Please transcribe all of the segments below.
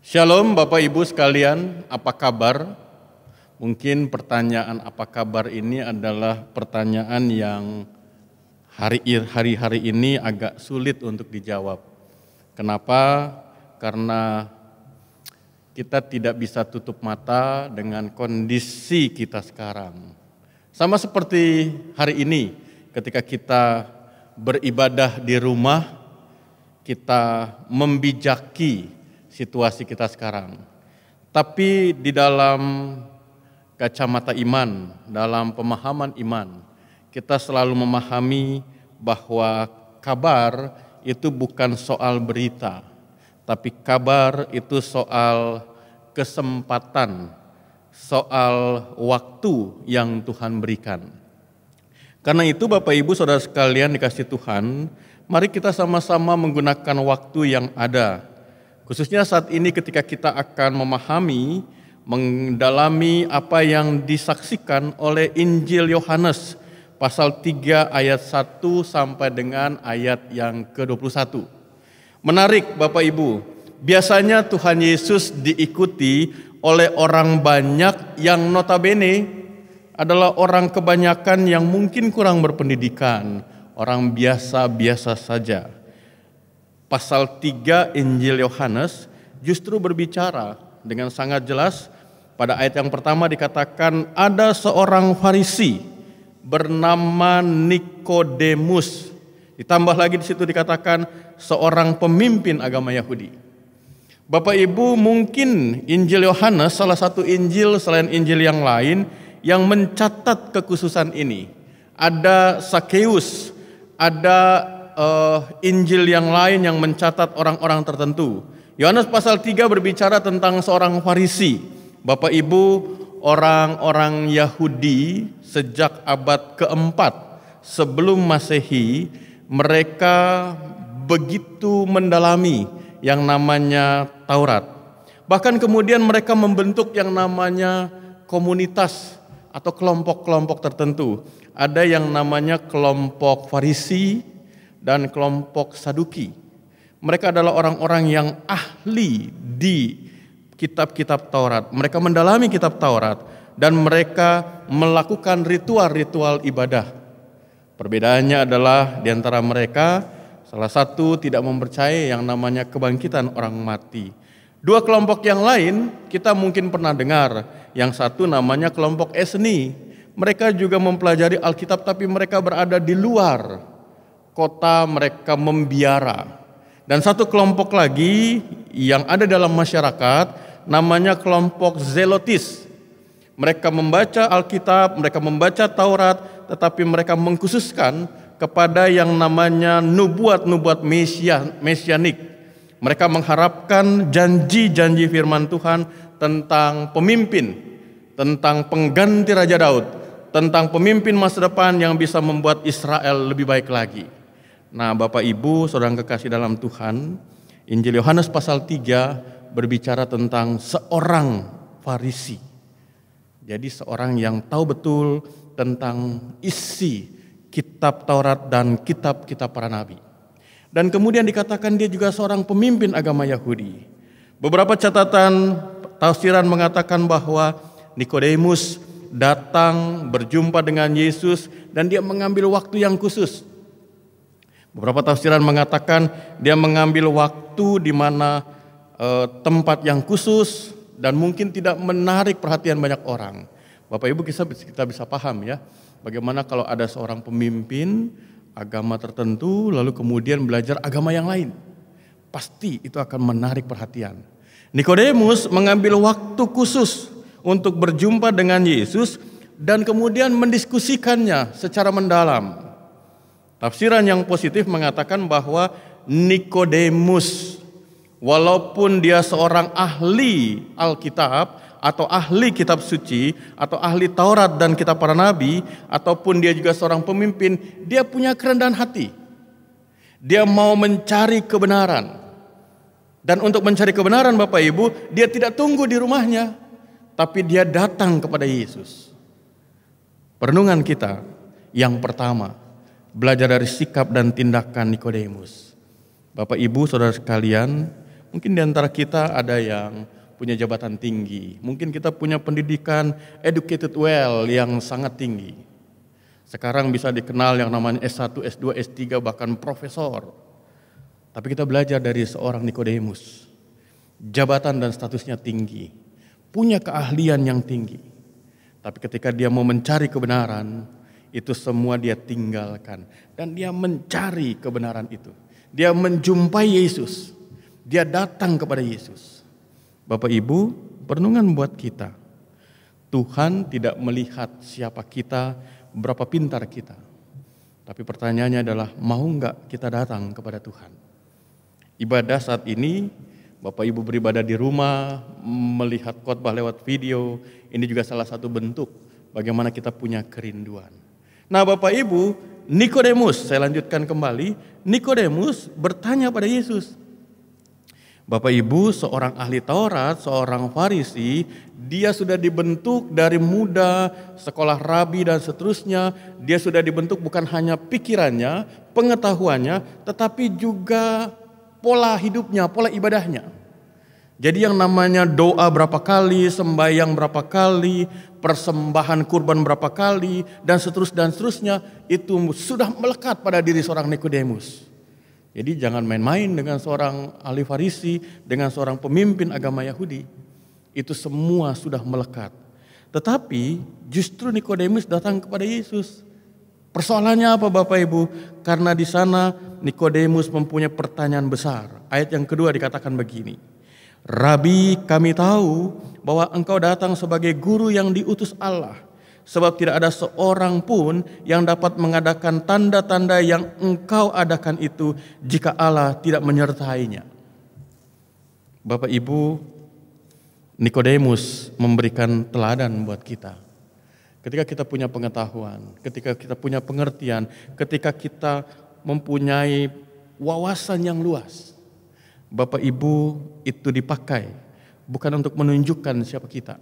Shalom Bapak Ibu sekalian, apa kabar? Mungkin pertanyaan apa kabar ini adalah pertanyaan yang hari-hari ini agak sulit untuk dijawab. Kenapa? Karena kita tidak bisa tutup mata dengan kondisi kita sekarang. Sama seperti hari ini ketika kita beribadah di rumah, kita membijaki situasi kita sekarang. Tapi di dalam kacamata iman, dalam pemahaman iman, kita selalu memahami bahwa kabar itu bukan soal berita, tapi kabar itu soal kesempatan, soal waktu yang Tuhan berikan. Karena itu Bapak Ibu Saudara sekalian dikasih Tuhan, mari kita sama-sama menggunakan waktu yang ada. Khususnya saat ini ketika kita akan memahami, mendalami apa yang disaksikan oleh Injil Yohanes pasal 3 ayat 1 sampai dengan ayat yang ke-21. Menarik Bapak Ibu, biasanya Tuhan Yesus diikuti oleh orang banyak yang notabene adalah orang kebanyakan yang mungkin kurang berpendidikan, orang biasa-biasa saja. Pasal 3 Injil Yohanes justru berbicara dengan sangat jelas. Pada ayat yang pertama dikatakan ada seorang Farisi bernama Nikodemus. Ditambah lagi di situ dikatakan seorang pemimpin agama Yahudi. Bapak Ibu, mungkin Injil Yohanes salah satu Injil selain Injil yang lain yang mencatat kekhususan ini. Ada Sakeus, ada Injil yang lain yang mencatat orang-orang tertentu. Yohanes pasal 3 berbicara tentang seorang Farisi. Bapak Ibu, orang-orang Yahudi sejak abad keempat sebelum Masehi, mereka begitu mendalami yang namanya Taurat. Bahkan kemudian mereka membentuk yang namanya komunitas atau kelompok-kelompok tertentu. Ada yang namanya kelompok Farisi dan kelompok Saduki. Mereka adalah orang-orang yang ahli di kitab-kitab Taurat. Mereka mendalami kitab Taurat dan mereka melakukan ritual-ritual ibadah. Perbedaannya adalah di antara mereka salah satu tidak mempercayai yang namanya kebangkitan orang mati. Dua kelompok yang lain kita mungkin pernah dengar. Yang satu namanya kelompok Esni. Mereka juga mempelajari Alkitab tapi mereka berada di luar kota, mereka membiara. Dan satu kelompok lagi yang ada dalam masyarakat namanya kelompok Zelotis. Mereka membaca Alkitab, mereka membaca Taurat, tetapi mereka mengkhususkan kepada yang namanya nubuat-nubuat mesianik. Mereka mengharapkan janji-janji firman Tuhan tentang pemimpin, tentang pengganti Raja Daud, tentang pemimpin masa depan yang bisa membuat Israel lebih baik lagi. Nah Bapak Ibu Saudara yang kekasih dalam Tuhan, Injil Yohanes pasal 3 berbicara tentang seorang Farisi. Jadi seorang yang tahu betul tentang isi kitab Taurat dan kitab-kitab para nabi. Dan kemudian dikatakan dia juga seorang pemimpin agama Yahudi. Beberapa catatan tafsiran mengatakan bahwa Nikodemus datang berjumpa dengan Yesus dan dia mengambil waktu yang khusus. Beberapa tafsiran mengatakan dia mengambil waktu di mana tempat yang khusus dan mungkin tidak menarik perhatian banyak orang. Bapak Ibu kita bisa paham ya, bagaimana kalau ada seorang pemimpin agama tertentu lalu kemudian belajar agama yang lain. Pasti itu akan menarik perhatian. Nikodemus mengambil waktu khusus untuk berjumpa dengan Yesus dan kemudian mendiskusikannya secara mendalam. Tafsiran yang positif mengatakan bahwa Nikodemus, walaupun dia seorang ahli Alkitab atau ahli kitab suci atau ahli Taurat dan kitab para nabi, ataupun dia juga seorang pemimpin, dia punya kerendahan hati. Dia mau mencari kebenaran. Dan untuk mencari kebenaran Bapak Ibu, dia tidak tunggu di rumahnya, tapi dia datang kepada Yesus. Perenungan kita yang pertama, belajar dari sikap dan tindakan Nikodemus. Bapak Ibu Saudara sekalian, Mungkin di antara kita ada yang punya jabatan tinggi. Mungkin kita punya pendidikan educated well yang sangat tinggi. Sekarang bisa dikenal yang namanya S1, S2, S3, bahkan profesor. Tapi kita belajar dari seorang Nikodemus. Jabatan dan statusnya tinggi. Punya keahlian yang tinggi. Tapi ketika dia mau mencari kebenaran, itu semua dia tinggalkan. Dan dia mencari kebenaran itu. Dia menjumpai Yesus. Dia datang kepada Yesus. Bapak Ibu, perenungan buat kita. Tuhan tidak melihat siapa kita, berapa pintar kita. Tapi pertanyaannya adalah, mau enggak kita datang kepada Tuhan? Ibadah saat ini, Bapak Ibu beribadah di rumah, melihat khotbah lewat video, ini juga salah satu bentuk bagaimana kita punya kerinduan. Nah Bapak Ibu, Nikodemus, saya lanjutkan kembali, Nikodemus bertanya pada Yesus. Bapak Ibu, seorang ahli Taurat, seorang Farisi, dia sudah dibentuk dari muda, sekolah rabi dan seterusnya. Dia sudah dibentuk bukan hanya pikirannya, pengetahuannya, tetapi juga pola hidupnya, pola ibadahnya. Jadi yang namanya doa berapa kali, sembahyang berapa kali, persembahan kurban berapa kali, dan seterusnya, itu sudah melekat pada diri seorang Nikodemus. Jadi jangan main-main dengan seorang ahli Farisi, dengan seorang pemimpin agama Yahudi. Itu semua sudah melekat. Tetapi justru Nikodemus datang kepada Yesus. Persoalannya apa Bapak Ibu? Karena di sana Nikodemus mempunyai pertanyaan besar. Ayat yang kedua dikatakan begini. Rabi, kami tahu bahwa engkau datang sebagai guru yang diutus Allah. Sebab tidak ada seorang pun yang dapat mengadakan tanda-tanda yang engkau adakan itu jika Allah tidak menyertainya. Bapak Ibu, Nikodemus memberikan teladan buat kita. Ketika kita punya pengetahuan, ketika kita punya pengertian, ketika kita mempunyai wawasan yang luas, Bapak Ibu, itu dipakai bukan untuk menunjukkan siapa kita.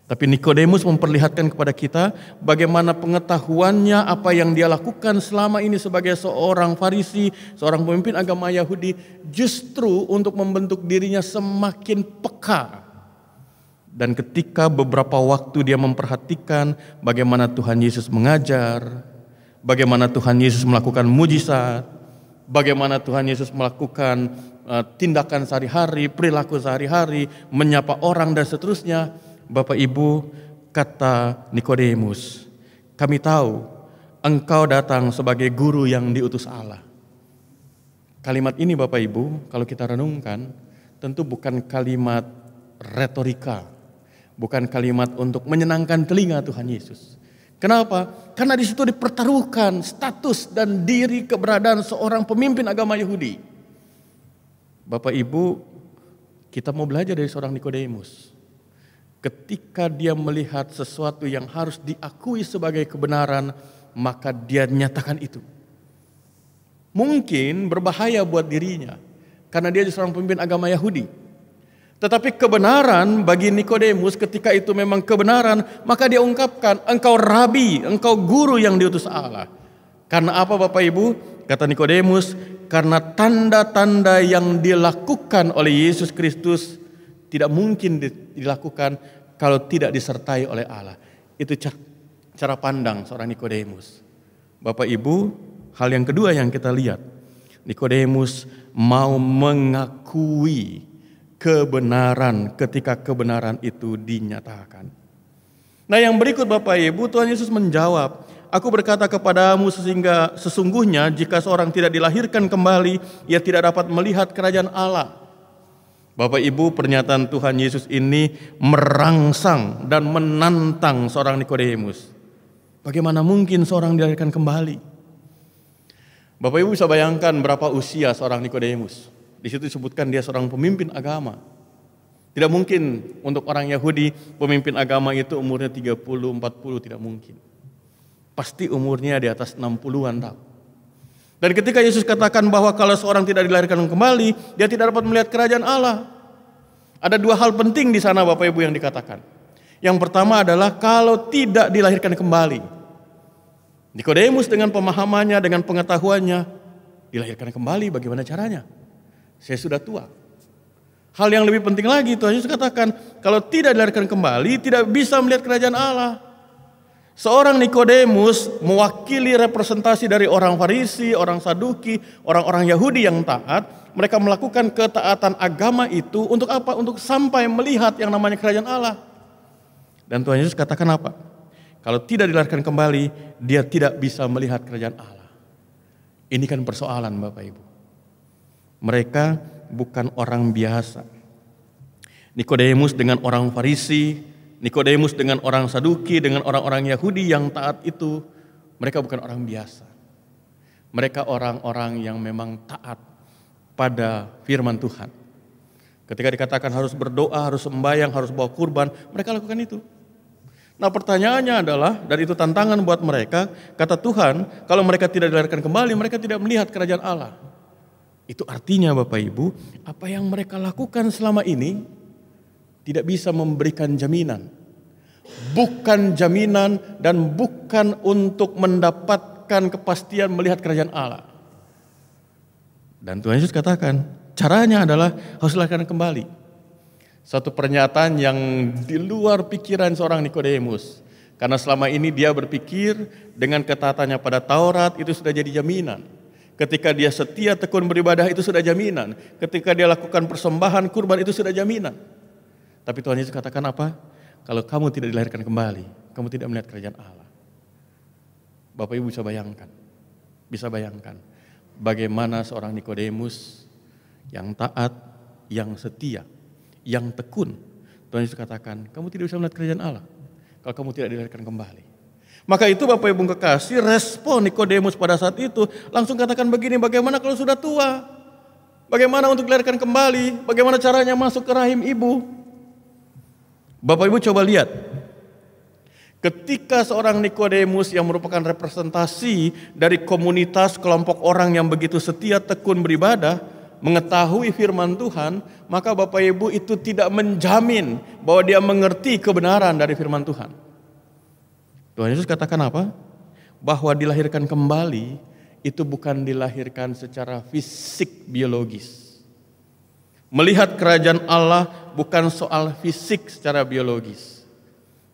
Tapi Nikodemus memperlihatkan kepada kita bagaimana pengetahuannya, apa yang dia lakukan selama ini sebagai seorang Farisi, seorang pemimpin agama Yahudi, justru untuk membentuk dirinya semakin peka. Dan ketika beberapa waktu dia memperhatikan bagaimana Tuhan Yesus mengajar, bagaimana Tuhan Yesus melakukan mujizat, bagaimana Tuhan Yesus melakukan tindakan sehari-hari, perilaku sehari-hari, menyapa orang dan seterusnya. Bapak Ibu, kata Nikodemus, kami tahu engkau datang sebagai guru yang diutus Allah. Kalimat ini Bapak Ibu, kalau kita renungkan, tentu bukan kalimat retorika, bukan kalimat untuk menyenangkan telinga Tuhan Yesus. Kenapa? Karena di situ dipertaruhkan status dan diri keberadaan seorang pemimpin agama Yahudi. Bapak Ibu, kita mau belajar dari seorang Nikodemus. Ketika dia melihat sesuatu yang harus diakui sebagai kebenaran, maka dia nyatakan itu. Mungkin berbahaya buat dirinya, karena dia seorang pemimpin agama Yahudi. Tetapi kebenaran bagi Nikodemus ketika itu memang kebenaran, maka dia ungkapkan, engkau rabi, engkau guru yang diutus Allah. Karena apa Bapak Ibu? Kata Nikodemus, karena tanda-tanda yang dilakukan oleh Yesus Kristus tidak mungkin dilakukan kalau tidak disertai oleh Allah. Itu cara pandang seorang Nikodemus. Bapak Ibu, hal yang kedua yang kita lihat, Nikodemus mau mengakui kebenaran ketika kebenaran itu dinyatakan. Nah yang berikut Bapak Ibu, Tuhan Yesus menjawab, aku berkata kepadamu sehingga sesungguhnya jika seorang tidak dilahirkan kembali, ia tidak dapat melihat kerajaan Allah. Bapak Ibu, pernyataan Tuhan Yesus ini merangsang dan menantang seorang Nikodemus. Bagaimana mungkin seorang dilahirkan kembali? Bapak Ibu bisa bayangkan berapa usia seorang Nikodemus. Di situ disebutkan dia seorang pemimpin agama. Tidak mungkin untuk orang Yahudi pemimpin agama itu umurnya 30, 40, tidak mungkin. Pasti umurnya di atas 60-an tahun. Dan ketika Yesus katakan bahwa kalau seorang tidak dilahirkan kembali, dia tidak dapat melihat kerajaan Allah. Ada dua hal penting di sana Bapak Ibu yang dikatakan. Yang pertama adalah kalau tidak dilahirkan kembali. Nikodemus dengan pemahamannya, dengan pengetahuannya, dilahirkan kembali bagaimana caranya? Saya sudah tua. Hal yang lebih penting lagi Tuhan Yesus katakan, kalau tidak dilahirkan kembali tidak bisa melihat kerajaan Allah. Seorang Nikodemus mewakili representasi dari orang Farisi, orang Saduki, orang-orang Yahudi yang taat. Mereka melakukan ketaatan agama itu untuk apa? Untuk sampai melihat yang namanya kerajaan Allah. Dan Tuhan Yesus katakan apa? Kalau tidak dilahirkan kembali, dia tidak bisa melihat kerajaan Allah. Ini kan persoalan Bapak Ibu. Mereka bukan orang biasa. Nikodemus dengan orang Farisi, Nikodemus dengan orang Saduki, dengan orang-orang Yahudi yang taat itu, mereka bukan orang biasa. Mereka orang-orang yang memang taat pada firman Tuhan. Ketika dikatakan harus berdoa, harus sembahyang, harus bawa kurban, mereka lakukan itu. Nah pertanyaannya adalah, dan itu tantangan buat mereka, kata Tuhan, kalau mereka tidak dilahirkan kembali, mereka tidak melihat kerajaan Allah. Itu artinya Bapak Ibu, apa yang mereka lakukan selama ini tidak bisa memberikan jaminan. Bukan jaminan dan bukan untuk mendapatkan kepastian melihat kerajaan Allah. Dan Tuhan Yesus katakan, caranya adalah harus dilakukan kembali. Satu pernyataan yang di luar pikiran seorang Nikodemus. Karena selama ini dia berpikir dengan ketaatannya pada Taurat itu sudah jadi jaminan. Ketika dia setia tekun beribadah itu sudah jaminan. Ketika dia lakukan persembahan kurban itu sudah jaminan. Tapi Tuhan Yesus katakan apa? Kalau kamu tidak dilahirkan kembali, kamu tidak melihat kerajaan Allah. Bapak Ibu bisa bayangkan bagaimana seorang Nikodemus yang taat, yang setia, yang tekun. Tuhan Yesus katakan, kamu tidak bisa melihat kerajaan Allah kalau kamu tidak dilahirkan kembali. Maka itu Bapak Ibu kekasih, respon Nikodemus pada saat itu langsung katakan begini, bagaimana kalau sudah tua? Bagaimana untuk dilahirkan kembali? Bagaimana caranya masuk ke rahim ibu? Bapak Ibu coba lihat. Ketika seorang Nikodemus yang merupakan representasi dari komunitas kelompok orang yang begitu setia tekun beribadah, mengetahui firman Tuhan, maka Bapak Ibu itu tidak menjamin bahwa dia mengerti kebenaran dari firman Tuhan. Tuhan Yesus katakan apa? Bahwa dilahirkan kembali itu bukan dilahirkan secara fisik biologis. Melihat kerajaan Allah bukan soal fisik secara biologis.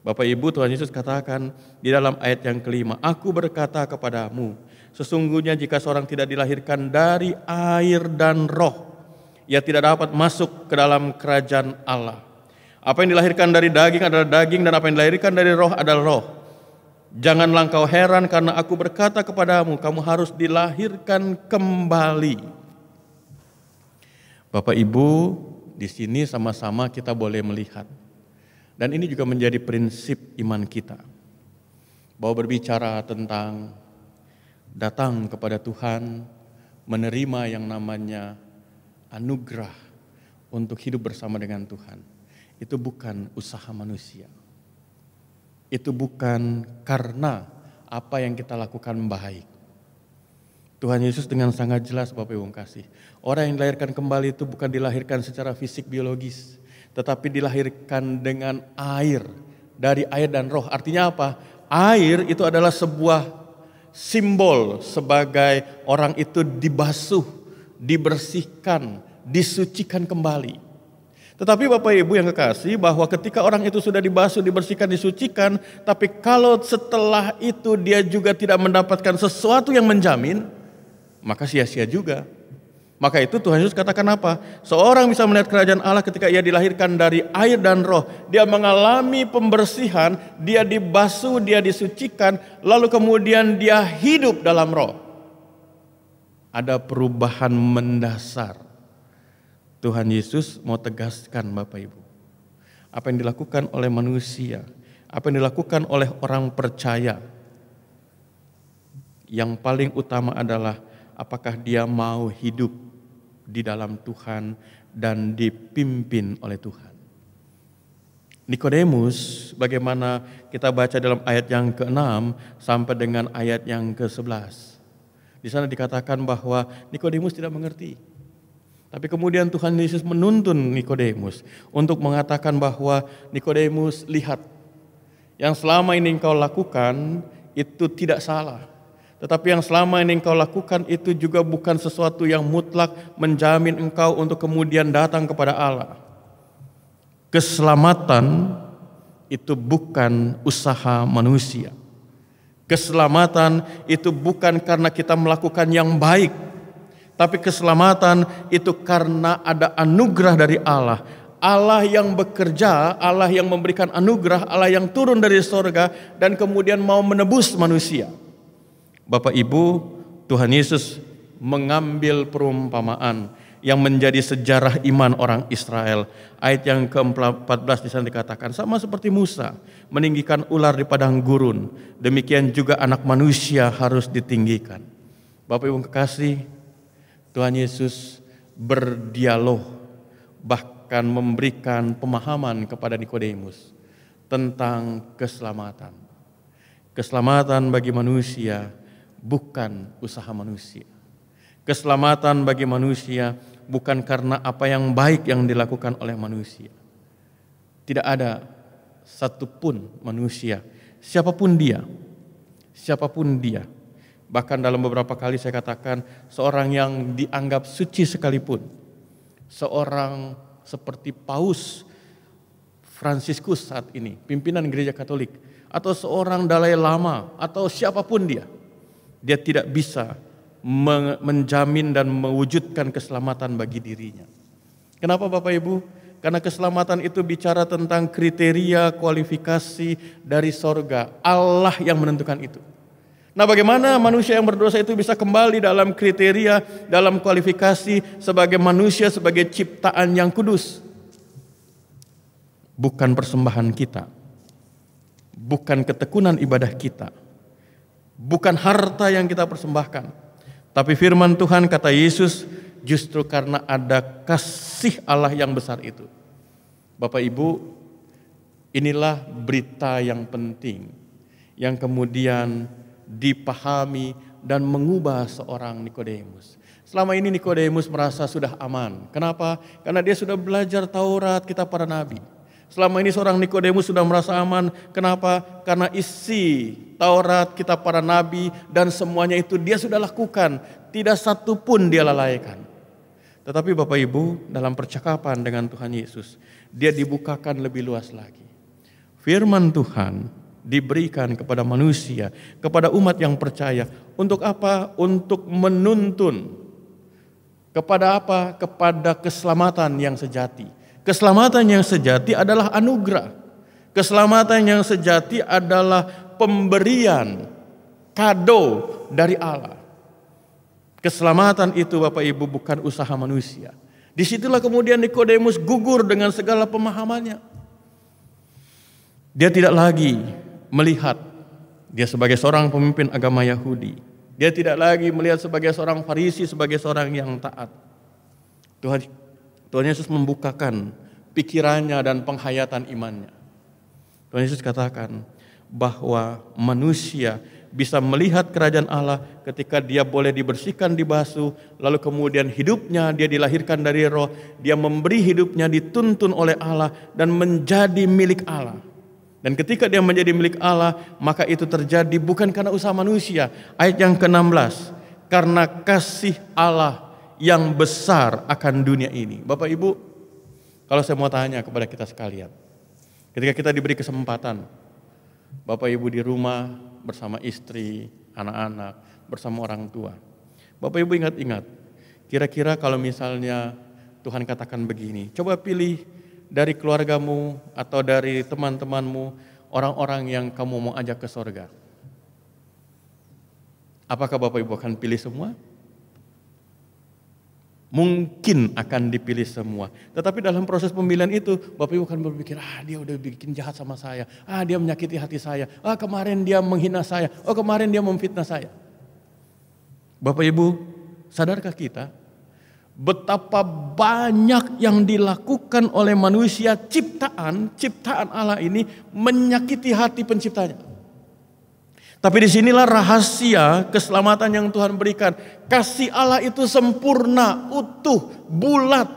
Bapak Ibu, Tuhan Yesus katakan di dalam ayat yang kelima, aku berkata kepadamu, sesungguhnya jika seorang tidak dilahirkan dari air dan roh, ia tidak dapat masuk ke dalam kerajaan Allah. Apa yang dilahirkan dari daging adalah daging, dan apa yang dilahirkan dari roh adalah roh. Janganlah engkau heran karena aku berkata kepadamu, kamu harus dilahirkan kembali. Bapak Ibu, di sini sama-sama kita boleh melihat. Dan ini juga menjadi prinsip iman kita. Bahwa berbicara tentang datang kepada Tuhan, menerima yang namanya anugerah untuk hidup bersama dengan Tuhan. Itu bukan usaha manusia. Itu bukan karena apa yang kita lakukan baik. Tuhan Yesus dengan sangat jelas Bapak Ibu kasih. Orang yang dilahirkan kembali itu bukan dilahirkan secara fisik biologis. Tetapi dilahirkan dengan air. Dari air dan roh. Artinya apa? Air itu adalah sebuah simbol sebagai orang itu dibasuh, dibersihkan, disucikan kembali. Tetapi Bapak Ibu yang kekasih, bahwa ketika orang itu sudah dibasuh, dibersihkan, disucikan, tapi kalau setelah itu dia juga tidak mendapatkan sesuatu yang menjamin, maka sia-sia juga. Maka itu Tuhan Yesus katakan apa? Seorang bisa melihat kerajaan Allah ketika ia dilahirkan dari air dan roh. Dia mengalami pembersihan, dia dibasuh, dia disucikan, lalu kemudian dia hidup dalam roh. Ada perubahan mendasar. Tuhan Yesus mau tegaskan Bapak Ibu. Apa yang dilakukan oleh manusia, apa yang dilakukan oleh orang percaya. Yang paling utama adalah apakah dia mau hidup di dalam Tuhan dan dipimpin oleh Tuhan. Nikodemus, bagaimana kita baca dalam ayat yang ke-6 sampai dengan ayat yang ke-11. Di sana dikatakan bahwa Nikodemus tidak mengerti. Tapi kemudian Tuhan Yesus menuntun Nikodemus untuk mengatakan bahwa Nikodemus, lihat, yang selama ini engkau lakukan itu tidak salah. Tetapi yang selama ini engkau lakukan itu juga bukan sesuatu yang mutlak menjamin engkau untuk kemudian datang kepada Allah. Keselamatan itu bukan usaha manusia. Keselamatan itu bukan karena kita melakukan yang baik, tapi keselamatan itu karena ada anugerah dari Allah. Allah yang bekerja, Allah yang memberikan anugerah, Allah yang turun dari sorga dan kemudian mau menebus manusia. Bapak Ibu, Tuhan Yesus mengambil perumpamaan yang menjadi sejarah iman orang Israel. Ayat yang ke-14 di sana dikatakan, sama seperti Musa meninggikan ular di padang gurun, demikian juga anak manusia harus ditinggikan. Bapak Ibu kekasih, Tuhan Yesus berdialog, bahkan memberikan pemahaman kepada Nikodemus tentang keselamatan. Keselamatan bagi manusia bukan usaha manusia. Keselamatan bagi manusia bukan karena apa yang baik yang dilakukan oleh manusia. Tidak ada satupun manusia, siapapun dia, bahkan dalam beberapa kali saya katakan, seorang yang dianggap suci sekalipun, seorang seperti Paus Fransiskus saat ini, pimpinan gereja Katolik, atau seorang Dalai Lama, atau siapapun dia tidak bisa menjamin dan mewujudkan keselamatan bagi dirinya. Kenapa Bapak Ibu? Karena keselamatan itu bicara tentang kriteria kualifikasi dari sorga. Allah yang menentukan itu. Nah, bagaimana manusia yang berdosa itu bisa kembali dalam kriteria, dalam kualifikasi sebagai manusia, sebagai ciptaan yang kudus? Bukan persembahan kita, bukan ketekunan ibadah kita, bukan harta yang kita persembahkan, tapi firman Tuhan, kata Yesus, justru karena ada kasih Allah yang besar itu. Bapak Ibu, inilah berita yang penting yang kemudian dipahami dan mengubah seorang Nikodemus. Selama ini Nikodemus merasa sudah aman. Kenapa? Karena dia sudah belajar Taurat, kitab para nabi. Selama ini seorang Nikodemus sudah merasa aman. Kenapa? Karena isi Taurat, kitab para nabi dan semuanya itu dia sudah lakukan. Tidak satu pun dia lalaikan. Tetapi Bapak Ibu, dalam percakapan dengan Tuhan Yesus, dia dibukakan lebih luas lagi. Firman Tuhan diberikan kepada manusia, kepada umat yang percaya. Untuk apa? Untuk menuntun. Kepada apa? Kepada keselamatan yang sejati. Keselamatan yang sejati adalah anugerah. Keselamatan yang sejati adalah pemberian, kado dari Allah. Keselamatan itu Bapak Ibu bukan usaha manusia. Disitulah kemudian Nikodemus gugur dengan segala pemahamannya. Dia tidak lagi melihat dia sebagai seorang pemimpin agama Yahudi. Dia tidak lagi melihat sebagai seorang Farisi, sebagai seorang yang taat. Tuhan Yesus membukakan pikirannya dan penghayatan imannya. Tuhan Yesus katakan bahwa manusia bisa melihat kerajaan Allah ketika dia boleh dibersihkan, dibasuh, lalu kemudian hidupnya dia dilahirkan dari roh, dia memberi hidupnya dituntun oleh Allah dan menjadi milik Allah. Dan ketika dia menjadi milik Allah, maka itu terjadi bukan karena usaha manusia. Ayat yang ke-16, karena kasih Allah yang besar akan dunia ini. Bapak Ibu, kalau saya mau tanya kepada kita sekalian, ketika kita diberi kesempatan, Bapak Ibu di rumah bersama istri, anak-anak, bersama orang tua. Bapak Ibu ingat-ingat, kira-kira kalau misalnya Tuhan katakan begini, coba pilih dari keluargamu atau dari teman-temanmu orang-orang yang kamu mau ajak ke sorga. Apakah Bapak Ibu akan pilih semua? Mungkin akan dipilih semua. Tetapi dalam proses pemilihan itu, Bapak Ibu akan berpikir, dia udah bikin jahat sama saya. Dia menyakiti hati saya. Kemarin dia menghina saya. Kemarin dia memfitnah saya. Bapak Ibu, sadarkah kita betapa banyak yang dilakukan oleh manusia ciptaan Allah ini menyakiti hati penciptanya. Tapi disinilah rahasia keselamatan yang Tuhan berikan. Kasih Allah itu sempurna, utuh, bulat.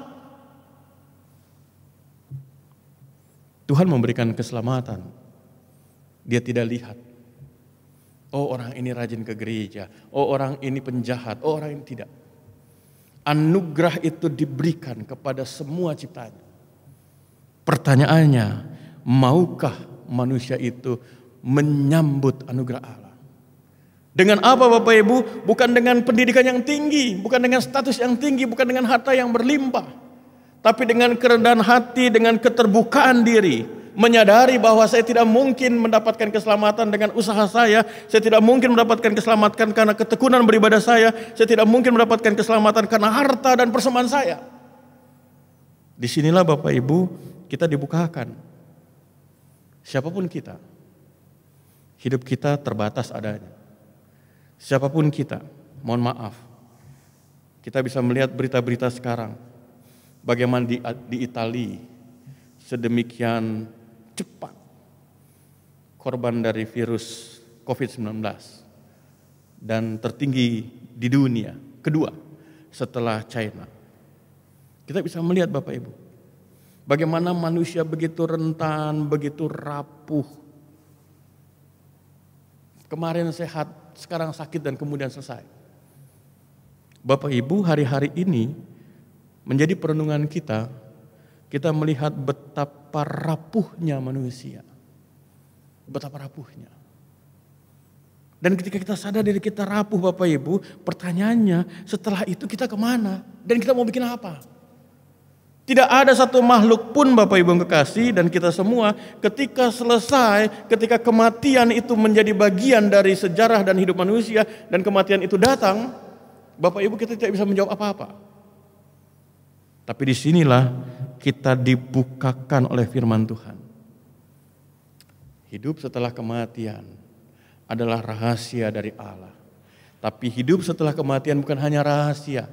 Tuhan memberikan keselamatan. Dia tidak lihat. Oh, orang ini rajin ke gereja. Oh, orang ini penjahat. Oh, orang ini tidak. Anugerah itu diberikan kepada semua ciptaan. Pertanyaannya, maukah manusia itu menyambut anugerah Allah? Dengan apa Bapak Ibu? Bukan dengan pendidikan yang tinggi, bukan dengan status yang tinggi, bukan dengan harta yang berlimpah. Tapi dengan kerendahan hati, dengan keterbukaan diri. Menyadari bahwa saya tidak mungkin mendapatkan keselamatan dengan usaha saya tidak mungkin mendapatkan keselamatan karena ketekunan beribadah saya tidak mungkin mendapatkan keselamatan karena harta dan persembahan saya. Disinilah Bapak Ibu kita dibukakan. Siapapun kita, hidup kita terbatas adanya. Siapapun kita, mohon maaf, kita bisa melihat berita-berita sekarang, bagaimana di Italia sedemikian cepat korban dari virus COVID-19 dan tertinggi di dunia, kedua setelah China. Kita bisa melihat Bapak Ibu, bagaimana manusia begitu rentan, begitu rapuh. Kemarin sehat, sekarang sakit dan kemudian selesai. Bapak Ibu, hari-hari ini menjadi perenungan kita melihat betapa rapuhnya manusia. Betapa rapuhnya. Dan ketika kita sadar diri kita rapuh Bapak Ibu, pertanyaannya setelah itu kita kemana? Dan kita mau bikin apa? Tidak ada satu makhluk pun Bapak Ibu yang kekasih dan kita semua ketika selesai, ketika kematian itu menjadi bagian dari sejarah dan hidup manusia dan kematian itu datang, Bapak Ibu kita tidak bisa menjawab apa-apa. Tapi disinilah kita dibukakan oleh firman Tuhan. Hidup setelah kematian adalah rahasia dari Allah. Tapi hidup setelah kematian bukan hanya rahasia,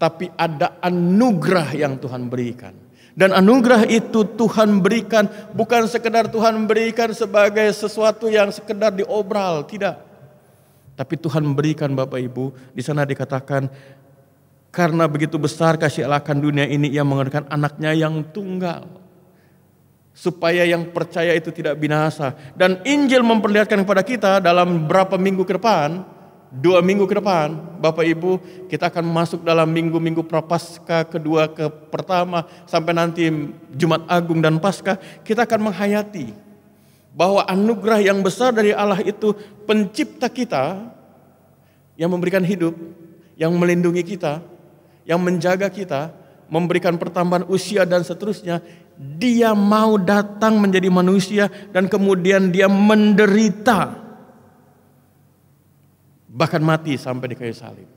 tapi ada anugerah yang Tuhan berikan. Dan anugerah itu Tuhan berikan bukan sekedar Tuhan berikan sebagai sesuatu yang sekedar diobral, tidak. Tapi Tuhan berikan Bapak Ibu, di sana dikatakan karena begitu besar kasih Allah akan dunia ini, Ia mengeluarkan anaknya yang tunggal. Supaya yang percaya itu tidak binasa. Dan Injil memperlihatkan kepada kita dalam beberapa minggu ke depan, 2 minggu ke depan, Bapak Ibu, kita akan masuk dalam minggu-minggu Prapaskah kedua ke pertama, sampai nanti Jumat Agung dan Paskah, kita akan menghayati bahwa anugerah yang besar dari Allah itu pencipta kita, yang memberikan hidup, yang melindungi kita, yang menjaga kita, memberikan pertambahan usia dan seterusnya. Dia mau datang menjadi manusia dan kemudian dia menderita, bahkan mati sampai di kayu salib.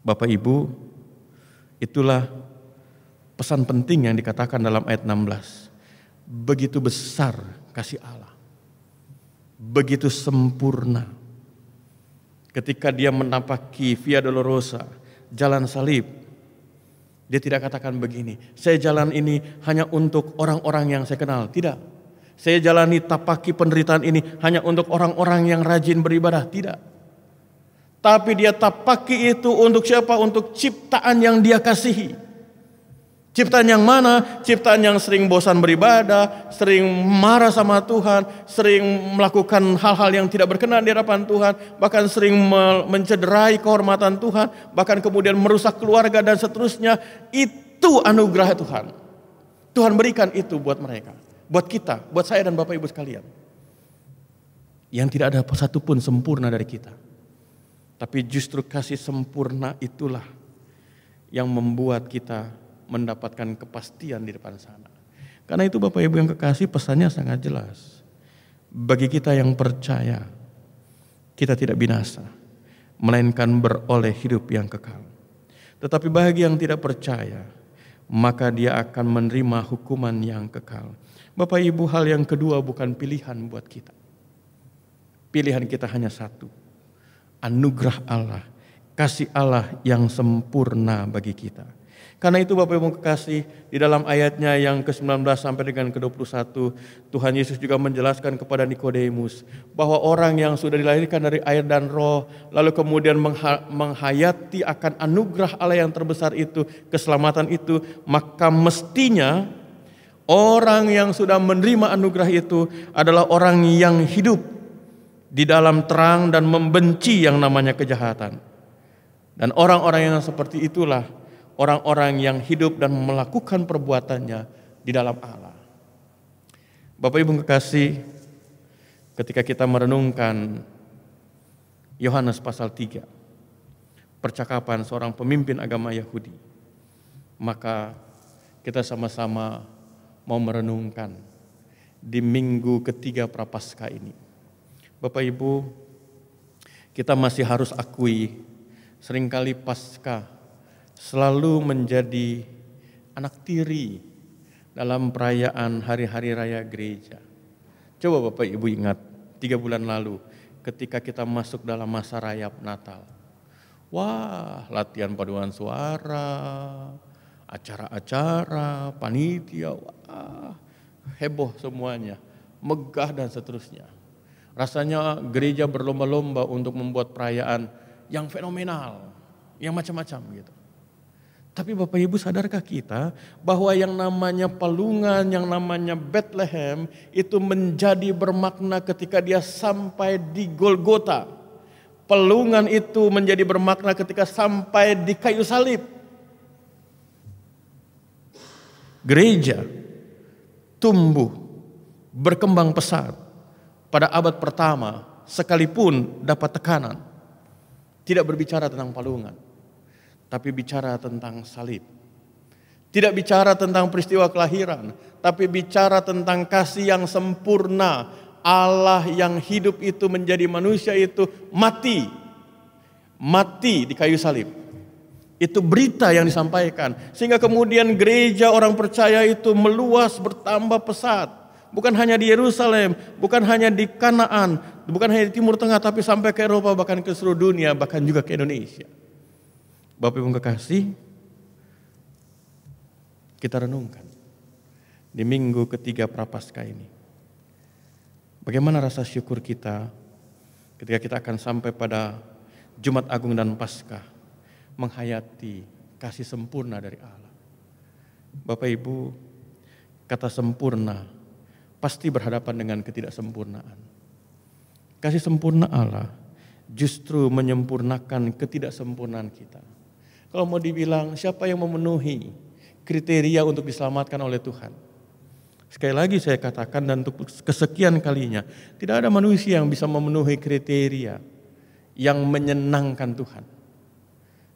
Bapak Ibu, itulah pesan penting yang dikatakan dalam ayat 16. Begitu besar kasih Allah, begitu sempurna. Ketika dia menapaki Via Dolorosa, jalan salib, dia tidak katakan begini, saya jalan ini hanya untuk orang-orang yang saya kenal. Tidak. Saya jalani tapaki penderitaan ini hanya untuk orang-orang yang rajin beribadah. Tidak. Tapi dia tapaki itu untuk siapa? Untuk ciptaan yang dia kasihi. Ciptaan yang mana? Ciptaan yang sering bosan beribadah, sering marah sama Tuhan, sering melakukan hal-hal yang tidak berkenan di hadapan Tuhan, bahkan sering mencederai kehormatan Tuhan, bahkan kemudian merusak keluarga dan seterusnya. Itu anugerah Tuhan. Tuhan berikan itu buat mereka, buat kita, buat saya dan Bapak Ibu sekalian. Yang tidak ada satupun sempurna dari kita. Tapi justru kasih sempurna itulah yang membuat kita mendapatkan kepastian di depan sana. Karena itu Bapak Ibu yang kekasih, pesannya sangat jelas. Bagi kita yang percaya, kita tidak binasa, melainkan beroleh hidup yang kekal. Tetapi bagi yang tidak percaya, maka dia akan menerima hukuman yang kekal. Bapak Ibu, hal yang kedua bukan pilihan buat kita. Pilihan kita hanya satu. Anugerah Allah, kasih Allah yang sempurna bagi kita. Karena itu Bapak Ibu kekasih, di dalam ayatnya yang ke-19 sampai dengan ke-21, Tuhan Yesus juga menjelaskan kepada Nikodemus bahwa orang yang sudah dilahirkan dari air dan roh, lalu kemudian menghayati akan anugerah Allah yang terbesar itu, keselamatan itu, maka mestinya orang yang sudah menerima anugerah itu adalah orang yang hidup di dalam terang dan membenci yang namanya kejahatan. Dan orang-orang yang seperti itulah orang-orang yang hidup dan melakukan perbuatannya di dalam Allah. Bapak Ibu kekasih, ketika kita merenungkan Yohanes pasal 3, percakapan seorang pemimpin agama Yahudi, maka kita sama-sama mau merenungkan di minggu ketiga Prapaskah ini. Bapak Ibu, kita masih harus akui seringkali Paskah selalu menjadi anak tiri dalam perayaan hari-hari raya gereja. Coba Bapak Ibu ingat 3 bulan lalu ketika kita masuk dalam masa rayap Natal. Wah, latihan paduan suara, acara-acara, panitia, wah, heboh semuanya, megah dan seterusnya. Rasanya gereja berlomba-lomba untuk membuat perayaan yang fenomenal, yang macam-macam gitu. Tapi Bapak Ibu, sadarkah kita bahwa yang namanya palungan, yang namanya Bethlehem itu menjadi bermakna ketika dia sampai di Golgota. Palungan itu menjadi bermakna ketika sampai di kayu salib. Gereja tumbuh, berkembang pesat pada abad pertama sekalipun dapat tekanan. Tidak berbicara tentang palungan, tapi bicara tentang salib. Tidak bicara tentang peristiwa kelahiran, tapi bicara tentang kasih yang sempurna. Allah yang hidup itu menjadi manusia itu mati di kayu salib. Itu berita yang disampaikan. Sehingga kemudian gereja orang percaya itu meluas, bertambah pesat. Bukan hanya di Yerusalem, bukan hanya di Kanaan, bukan hanya di Timur Tengah, tapi sampai ke Eropa, bahkan ke seluruh dunia, bahkan juga ke Indonesia. Bapak Ibu kekasih, kita renungkan di minggu ketiga Prapaskah ini. Bagaimana rasa syukur kita ketika kita akan sampai pada Jumat Agung dan Paskah, menghayati kasih sempurna dari Allah. Bapak Ibu, kata sempurna pasti berhadapan dengan ketidaksempurnaan. Kasih sempurna Allah justru menyempurnakan ketidaksempurnaan kita. Kalau mau dibilang siapa yang memenuhi kriteria untuk diselamatkan oleh Tuhan? Sekali lagi saya katakan dan untuk kesekian kalinya, tidak ada manusia yang bisa memenuhi kriteria yang menyenangkan Tuhan.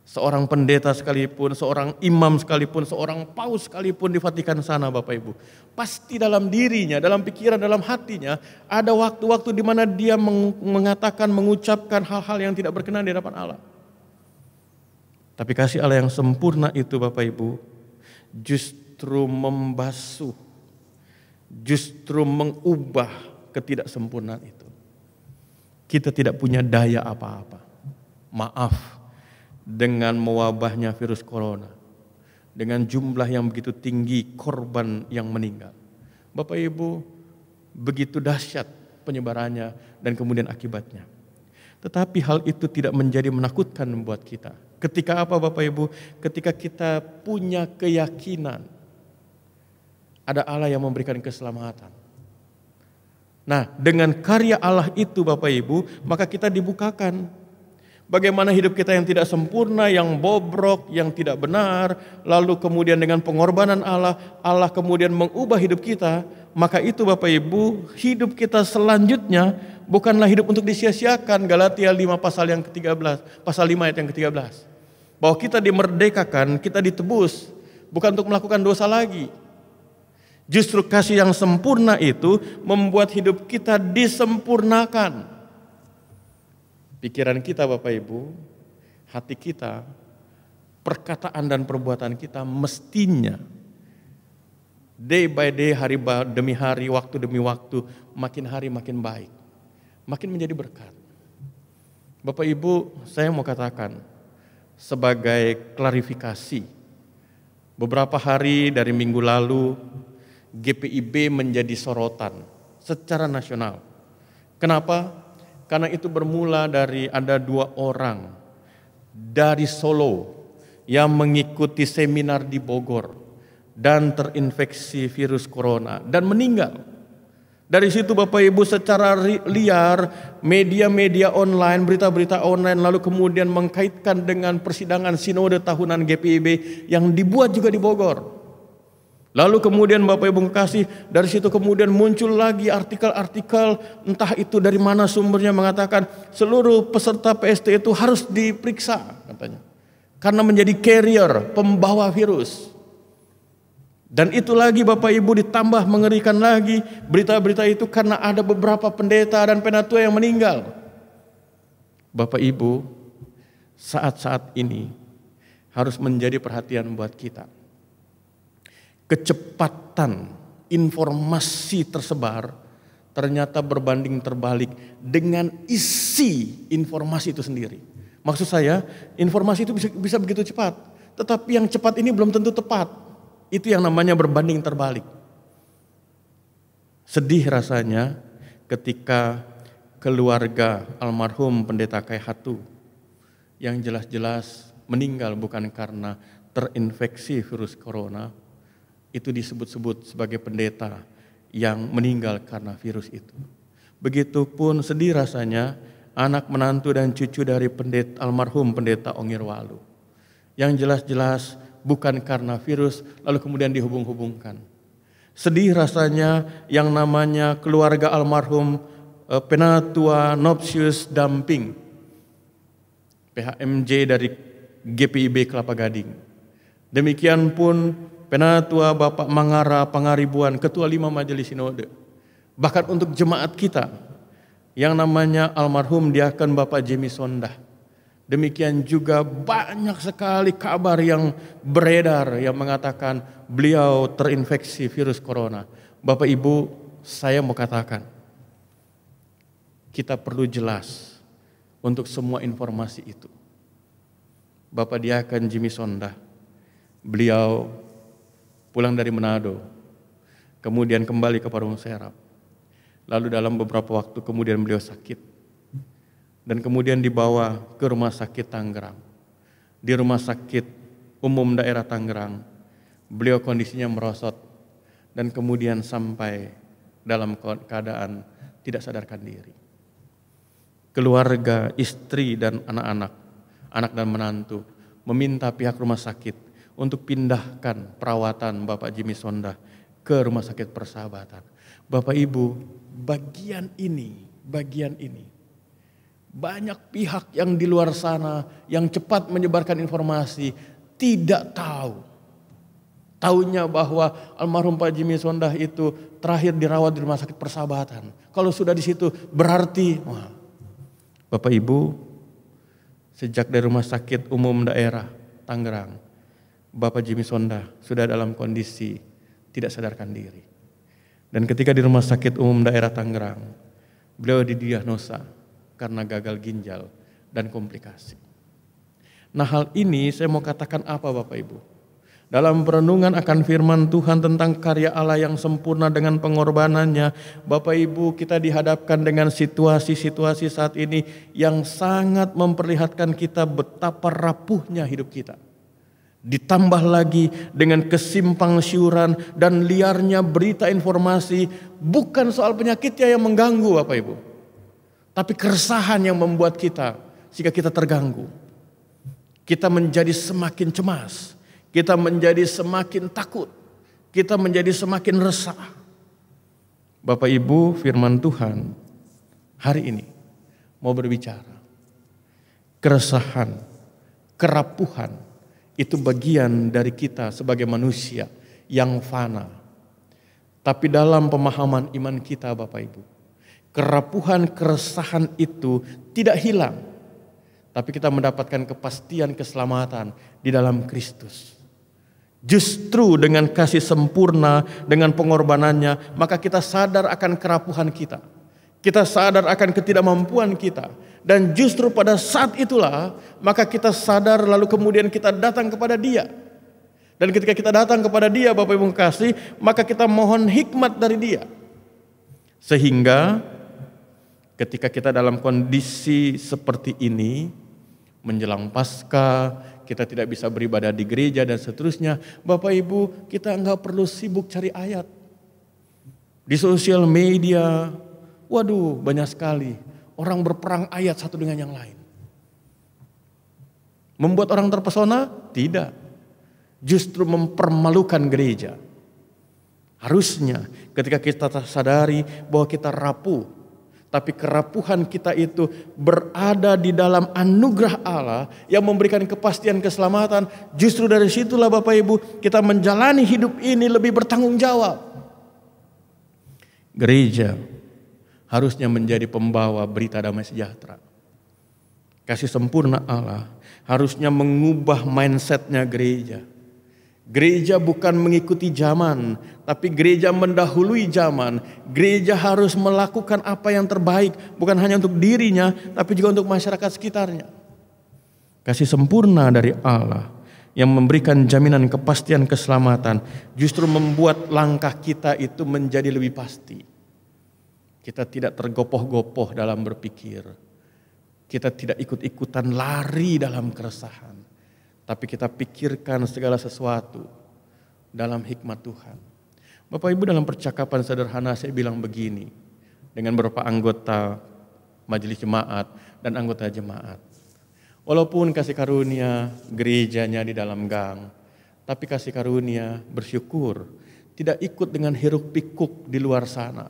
Seorang pendeta sekalipun, seorang imam sekalipun, seorang paus sekalipun di Vatikan sana Bapak Ibu, pasti dalam dirinya, dalam pikiran, dalam hatinya ada waktu-waktu di mana dia mengatakan, mengucapkan hal-hal yang tidak berkenan di hadapan Allah. Tapi kasih Allah yang sempurna itu Bapak Ibu justru membasuh, justru mengubah ketidaksempurnaan itu. Kita tidak punya daya apa-apa. Maaf, dengan mewabahnya virus corona, dengan jumlah yang begitu tinggi korban yang meninggal, Bapak Ibu, begitu dahsyat penyebarannya dan kemudian akibatnya. Tetapi hal itu tidak menjadi menakutkan buat kita. Ketika apa Bapak Ibu? Ketika kita punya keyakinan ada Allah yang memberikan keselamatan. Nah, dengan karya Allah itu Bapak Ibu, maka kita dibukakan bagaimana hidup kita yang tidak sempurna, yang bobrok, yang tidak benar, lalu kemudian dengan pengorbanan Allah, Allah kemudian mengubah hidup kita, maka itu Bapak Ibu, hidup kita selanjutnya bukanlah hidup untuk disia-siakan. Galatia 5 pasal yang ke-13, pasal 5 ayat yang ke-13. Bahwa kita dimerdekakan, kita ditebus, bukan untuk melakukan dosa lagi. Justru kasih yang sempurna itu membuat hidup kita disempurnakan. Pikiran kita Bapak Ibu, hati kita, perkataan dan perbuatan kita mestinya day by day, hari demi hari, waktu demi waktu, makin hari makin baik, makin menjadi berkat. Bapak Ibu, saya mau katakan sebagai klarifikasi, beberapa hari dari minggu lalu GPIB menjadi sorotan secara nasional. Kenapa? Karena itu bermula dari ada 2 orang dari Solo yang mengikuti seminar di Bogor dan terinfeksi virus corona dan meninggal. Dari situ Bapak Ibu secara liar, media-media online, berita-berita online, lalu kemudian mengkaitkan dengan persidangan sinode tahunan GPIB yang dibuat juga di Bogor. Lalu kemudian Bapak Ibu kasih, dari situ kemudian muncul lagi artikel-artikel, entah itu dari mana sumbernya, mengatakan seluruh peserta PST itu harus diperiksa katanya. Karena menjadi carrier, pembawa virus. Dan itu lagi Bapak Ibu ditambah mengerikan lagi berita-berita itu karena ada beberapa pendeta dan penatua yang meninggal. Bapak Ibu, saat-saat ini harus menjadi perhatian buat kita. Kecepatan informasi tersebar ternyata berbanding terbalik dengan isi informasi itu sendiri. Maksud saya, informasi itu bisa begitu cepat, tetapi yang cepat ini belum tentu tepat. Itu yang namanya berbanding terbalik. Sedih rasanya ketika keluarga almarhum Pendeta Kaihatu yang jelas-jelas meninggal bukan karena terinfeksi virus corona, itu disebut-sebut sebagai pendeta yang meninggal karena virus itu. Begitupun sedih rasanya anak menantu dan cucu dari almarhum Pendeta Ongirwalu yang jelas-jelas bukan karena virus lalu kemudian dihubung-hubungkan. Sedih rasanya yang namanya keluarga almarhum Penatua Nopsius Damping, PHMJ dari GPIB Kelapa Gading. Demikian pun Penatua Bapak Mangara Pangaribuan, Ketua 5 Majelis Sinode. Bahkan untuk jemaat kita yang namanya almarhum Diakon Bapak Jimmy Sondah. Demikian juga banyak sekali kabar yang beredar yang mengatakan beliau terinfeksi virus corona. Bapak Ibu, saya mau katakan, kita perlu jelas untuk semua informasi itu. Bapak Diakon Jimmy Sondah, beliau pulang dari Manado, kemudian kembali ke Parung Serap. Lalu dalam beberapa waktu kemudian beliau sakit. Dan kemudian dibawa ke rumah sakit Tangerang. Di rumah sakit umum daerah Tangerang, beliau kondisinya merosot dan kemudian sampai dalam keadaan tidak sadarkan diri. Keluarga, istri dan anak-anak, anak dan menantu meminta pihak rumah sakit untuk pindahkan perawatan Bapak Jimmy Sondah ke Rumah Sakit Persahabatan. Bapak Ibu, bagian ini banyak pihak yang di luar sana yang cepat menyebarkan informasi tidak tahu. Taunya bahwa almarhum Pak Jimmy Sondah itu terakhir dirawat di Rumah Sakit Persahabatan. Kalau sudah di situ berarti, Bapak Ibu, sejak dari Rumah Sakit Umum Daerah Tangerang, Bapak Jimmy Sondah sudah dalam kondisi tidak sadarkan diri. Dan ketika di Rumah Sakit Umum Daerah Tangerang, beliau didiagnosa karena gagal ginjal dan komplikasi. Nah, hal ini saya mau katakan apa Bapak Ibu? Dalam perenungan akan firman Tuhan tentang karya Allah yang sempurna dengan pengorbanannya, Bapak Ibu, kita dihadapkan dengan situasi-situasi saat ini yang sangat memperlihatkan kita betapa rapuhnya hidup kita. Ditambah lagi dengan kesimpang siuran dan liarnya berita informasi, bukan soal penyakitnya yang mengganggu Bapak Ibu, tapi keresahan yang membuat kita, sehingga kita terganggu. Kita menjadi semakin cemas, kita menjadi semakin takut, kita menjadi semakin resah. Bapak Ibu, firman Tuhan hari ini mau berbicara. Keresahan, kerapuhan, itu bagian dari kita sebagai manusia yang fana. Tapi dalam pemahaman iman kita Bapak Ibu, kerapuhan, keresahan itu tidak hilang. Tapi kita mendapatkan kepastian keselamatan di dalam Kristus. Justru dengan kasih sempurna, dengan pengorbanannya, maka kita sadar akan kerapuhan kita. Kita sadar akan ketidakmampuan kita. Dan justru pada saat itulah, maka kita sadar lalu kemudian kita datang kepada Dia. Dan ketika kita datang kepada Dia, Bapak Ibu kasih, maka kita mohon hikmat dari Dia. Sehingga ketika kita dalam kondisi seperti ini, menjelang Paskah, kita tidak bisa beribadah di gereja dan seterusnya, Bapak Ibu, kita enggak perlu sibuk cari ayat. Di sosial media, waduh banyak sekali orang berperang ayat satu dengan yang lain. Membuat orang terpesona? Tidak. Justru mempermalukan gereja. Harusnya ketika kita sadari bahwa kita rapuh, tapi kerapuhan kita itu berada di dalam anugerah Allah yang memberikan kepastian keselamatan. Justru dari situlah Bapak Ibu kita menjalani hidup ini lebih bertanggung jawab. Gereja harusnya menjadi pembawa berita damai sejahtera. Kasih sempurna Allah harusnya mengubah mindsetnya gereja. Gereja bukan mengikuti zaman, tapi gereja mendahului zaman. Gereja harus melakukan apa yang terbaik, bukan hanya untuk dirinya, tapi juga untuk masyarakat sekitarnya. Kasih sempurna dari Allah yang memberikan jaminan kepastian keselamatan justru membuat langkah kita itu menjadi lebih pasti. Kita tidak tergopoh-gopoh dalam berpikir. Kita tidak ikut-ikutan lari dalam keresahan. Tapi kita pikirkan segala sesuatu dalam hikmat Tuhan. Bapak Ibu, dalam percakapan sederhana saya bilang begini. Dengan beberapa anggota majelis jemaat dan anggota jemaat. Walaupun kasih karunia gerejanya di dalam gang, tapi kasih karunia bersyukur tidak ikut dengan hiruk pikuk di luar sana,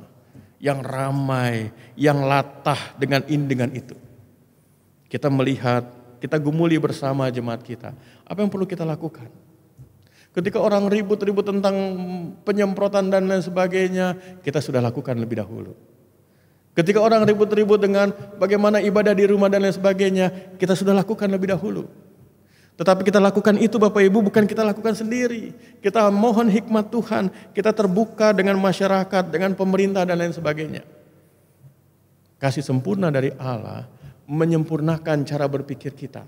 yang ramai, yang latah dengan ini dengan itu. Kita melihat, kita gumuli bersama jemaat kita, apa yang perlu kita lakukan? Ketika orang ribut-ribut tentang penyemprotan dan lain sebagainya, kita sudah lakukan lebih dahulu. Ketika orang ribut-ribut dengan bagaimana ibadah di rumah dan lain sebagainya, kita sudah lakukan lebih dahulu. Tetapi kita lakukan itu Bapak Ibu bukan kita lakukan sendiri. Kita mohon hikmat Tuhan, kita terbuka dengan masyarakat, dengan pemerintah dan lain sebagainya. Kasih sempurna dari Allah menyempurnakan cara berpikir kita.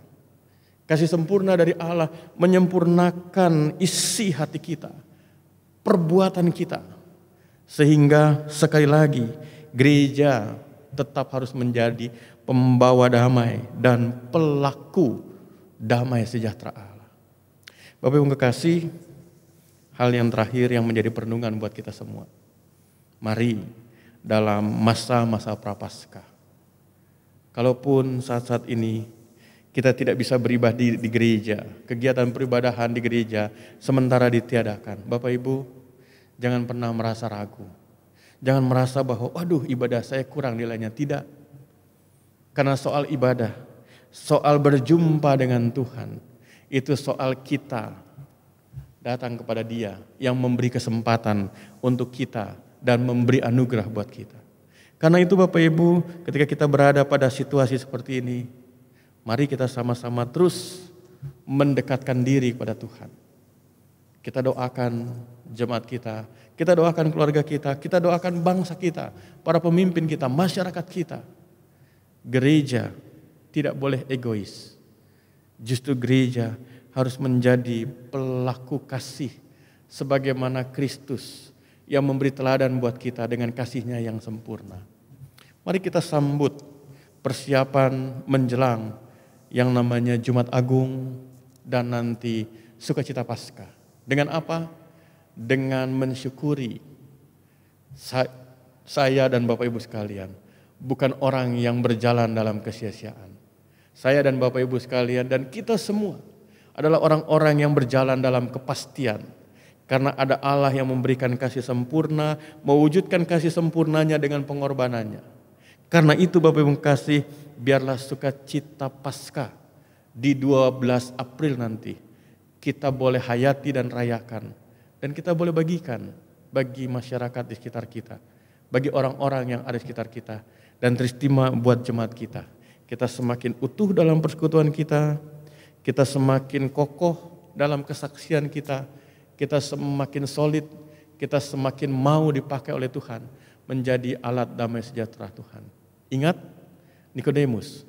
Kasih sempurna dari Allah menyempurnakan isi hati kita, perbuatan kita. Sehingga sekali lagi gereja tetap harus menjadi pembawa damai dan pelaku damai sejahtera Allah. Bapak Ibu kekasih, hal yang terakhir yang menjadi perenungan buat kita semua. Mari dalam masa-masa prapaskah, kalaupun saat-saat ini kita tidak bisa beribadah di gereja, kegiatan peribadahan di gereja sementara ditiadakan. Bapak Ibu, jangan pernah merasa ragu. Jangan merasa bahwa waduh ibadah saya kurang nilainya. Tidak. Karena soal ibadah, soal berjumpa dengan Tuhan, itu soal kita datang kepada Dia yang memberi kesempatan untuk kita dan memberi anugerah buat kita. Karena itu Bapak Ibu, ketika kita berada pada situasi seperti ini, mari kita sama-sama terus mendekatkan diri kepada Tuhan. Kita doakan jemaat kita doakan keluarga kita doakan bangsa kita, para pemimpin kita, masyarakat kita. Gereja tidak boleh egois. Justru gereja harus menjadi pelaku kasih sebagaimana Kristus yang memberi teladan buat kita dengan kasih-Nya yang sempurna. Mari kita sambut persiapan menjelang yang namanya Jumat Agung dan nanti Sukacita Paskah. Dengan apa? Dengan mensyukuri saya dan Bapak Ibu sekalian bukan orang yang berjalan dalam kesia-siaan. Saya dan Bapak Ibu sekalian dan kita semua adalah orang-orang yang berjalan dalam kepastian. Karena ada Allah yang memberikan kasih sempurna, mewujudkan kasih sempurnanya dengan pengorbanannya. Karena itu Bapak Ibu kasih, biarlah Sukacita Paskah di 12 April nanti kita boleh hayati dan rayakan. Dan kita boleh bagikan bagi masyarakat di sekitar kita. Bagi orang-orang yang ada di sekitar kita. Dan teristimewa buat jemaat kita. Kita semakin utuh dalam persekutuan kita. Kita semakin kokoh dalam kesaksian kita. Kita semakin solid. Kita semakin mau dipakai oleh Tuhan. Menjadi alat damai sejahtera Tuhan. Ingat, Nikodemus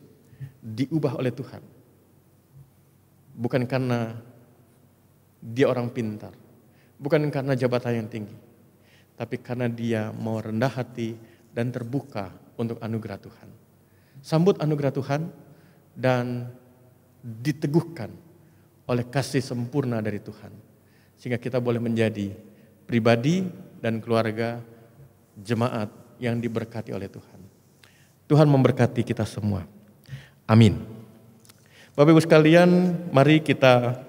diubah oleh Tuhan. Bukan karena dia orang pintar, bukan karena jabatan yang tinggi, tapi karena dia mau rendah hati dan terbuka untuk anugerah Tuhan. Sambut anugerah Tuhan dan diteguhkan oleh kasih sempurna dari Tuhan. Sehingga kita boleh menjadi pribadi dan keluarga jemaat yang diberkati oleh Tuhan. Tuhan memberkati kita semua. Amin. Bapak Ibu sekalian, mari kita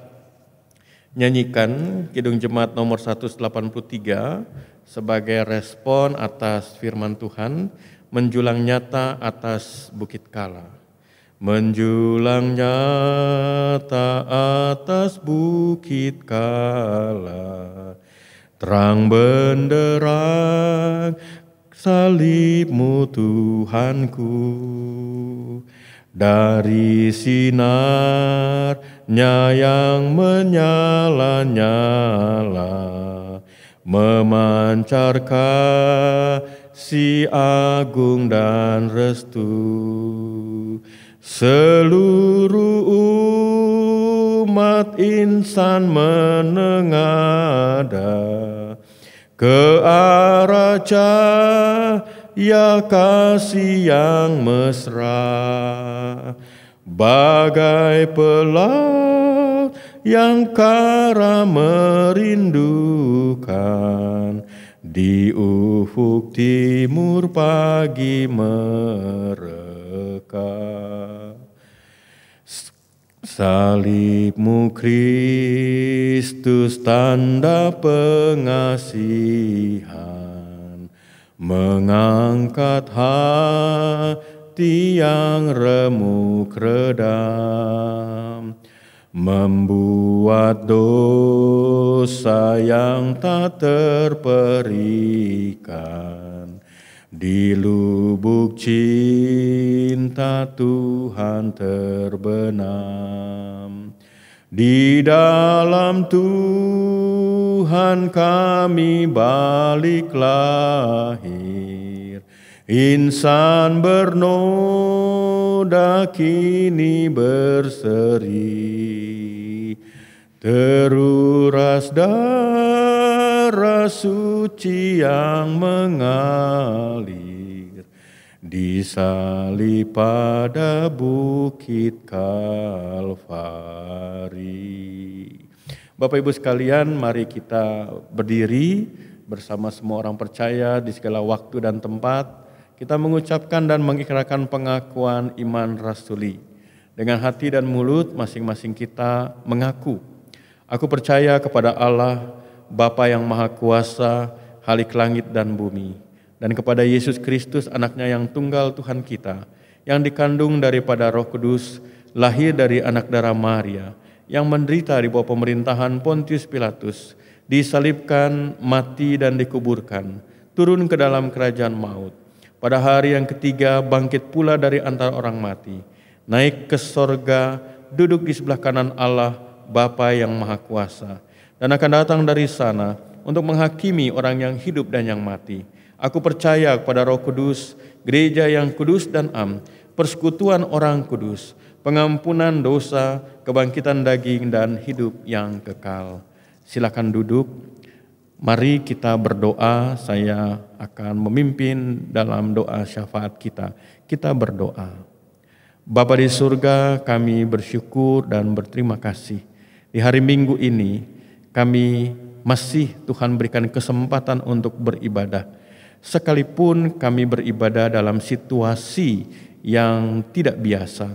nyanyikan Kidung Jemaat nomor 183 sebagai respon atas firman Tuhan, menjulang nyata atas Bukit Kala. Menjulang nyata atas Bukit Kala, terang benderang salib-Mu Tuhanku. Dari sinarnya yang menyala-nyala, memancar kasih agung dan restu. Seluruh umat insan menengada ke arah cahaya kasih yang mesra, bagai pelaut yang kara merindukan, di ufuk timur pagi mereka. Salib-Mu Kristus tanda pengasihan, mengangkat hati yang remuk redam, membuat dosa yang tak terperikan. Di lubuk cinta Tuhan terbenam. Di dalam Tuhan kami balik lahir. Insan bernoda kini berseri. Teruras darah suci yang mengalir, disalib pada Bukit Kalvari. Bapak Ibu sekalian, mari kita berdiri bersama semua orang percaya di segala waktu dan tempat. Kita mengucapkan dan mengikrarkan pengakuan iman rasuli. Dengan hati dan mulut masing-masing kita mengaku, aku percaya kepada Allah, Bapa yang Maha Kuasa, Khalik langit dan bumi, dan kepada Yesus Kristus, anaknya yang tunggal Tuhan kita, yang dikandung daripada Roh Kudus, lahir dari anak darah Maria, yang menderita di bawah pemerintahan Pontius Pilatus, disalibkan, mati dan dikuburkan, turun ke dalam kerajaan maut. Pada hari yang ketiga bangkit pula dari antara orang mati, naik ke sorga, duduk di sebelah kanan Allah, Bapa yang Maha Kuasa, dan akan datang dari sana untuk menghakimi orang yang hidup dan yang mati. Aku percaya kepada Roh Kudus, gereja yang kudus dan am, persekutuan orang kudus, pengampunan dosa, kebangkitan daging dan hidup yang kekal. Silakan duduk. Mari kita berdoa. Saya akan memimpin dalam doa syafaat kita. Kita berdoa. Bapa di surga, kami bersyukur dan berterima kasih. Di hari Minggu ini, kami masih Tuhan berikan kesempatan untuk beribadah. Sekalipun kami beribadah dalam situasi yang tidak biasa.